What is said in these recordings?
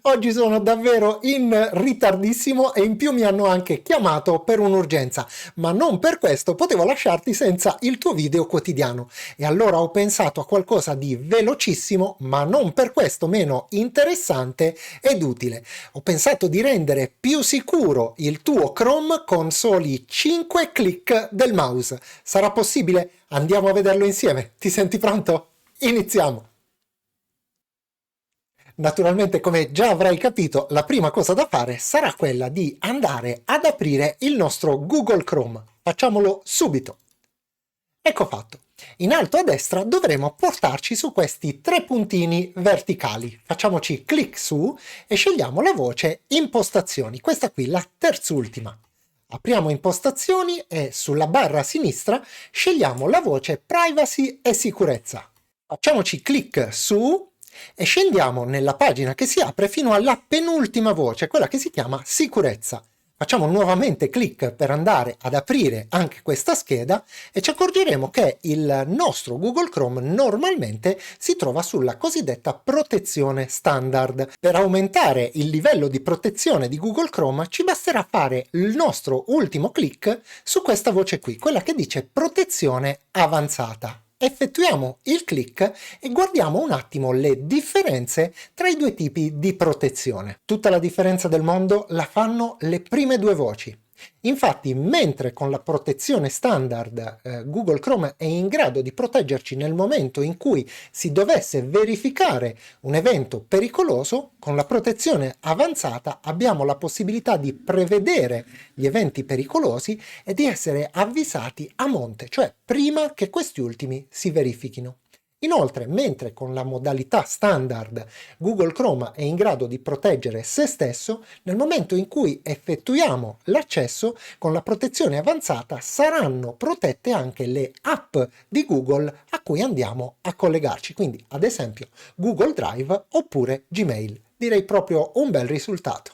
Oggi sono davvero in ritardissimo e in più mi hanno anche chiamato per un'urgenza, ma non per questo potevo lasciarti senza il tuo video quotidiano. E allora ho pensato a qualcosa di velocissimo, ma non per questo meno interessante ed utile. Ho pensato di rendere più sicuro il tuo Chrome con soli 5 clic del mouse. Sarà possibile? Andiamo a vederlo insieme. Ti senti pronto? Iniziamo! Naturalmente, come già avrai capito, la prima cosa da fare sarà quella di andare ad aprire il nostro Google Chrome. Facciamolo subito. Ecco fatto. In alto a destra dovremo portarci su questi tre puntini verticali. Facciamoci clic su e scegliamo la voce Impostazioni. Questa qui, la terzultima. Apriamo Impostazioni e sulla barra a sinistra scegliamo la voce Privacy e Sicurezza. Facciamoci clic su e scendiamo nella pagina che si apre fino alla penultima voce, quella che si chiama Sicurezza. Facciamo nuovamente clic per andare ad aprire anche questa scheda e ci accorgeremo che il nostro Google Chrome normalmente si trova sulla cosiddetta protezione standard. Per aumentare il livello di protezione di Google Chrome ci basterà fare il nostro ultimo clic su questa voce qui, quella che dice protezione avanzata. Effettuiamo il clic e guardiamo un attimo le differenze tra i due tipi di protezione. Tutta la differenza del mondo la fanno le prime due voci. Infatti, mentre con la protezione standard Google Chrome è in grado di proteggerci nel momento in cui si dovesse verificare un evento pericoloso, con la protezione avanzata abbiamo la possibilità di prevedere gli eventi pericolosi e di essere avvisati a monte, cioè prima che questi ultimi si verifichino. Inoltre, mentre con la modalità standard Google Chrome è in grado di proteggere se stesso, nel momento in cui effettuiamo l'accesso, con la protezione avanzata saranno protette anche le app di Google a cui andiamo a collegarci, quindi ad esempio Google Drive oppure Gmail. Direi proprio un bel risultato.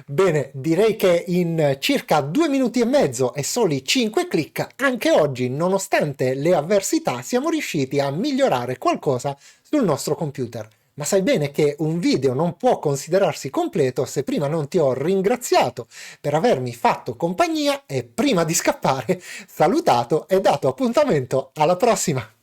Bene, direi che in circa 2 minuti e mezzo e soli 5 clic, anche oggi, nonostante le avversità, siamo riusciti a migliorare qualcosa sul nostro computer. Ma sai bene che un video non può considerarsi completo se prima non ti ho ringraziato per avermi fatto compagnia e prima di scappare salutato e dato appuntamento alla prossima.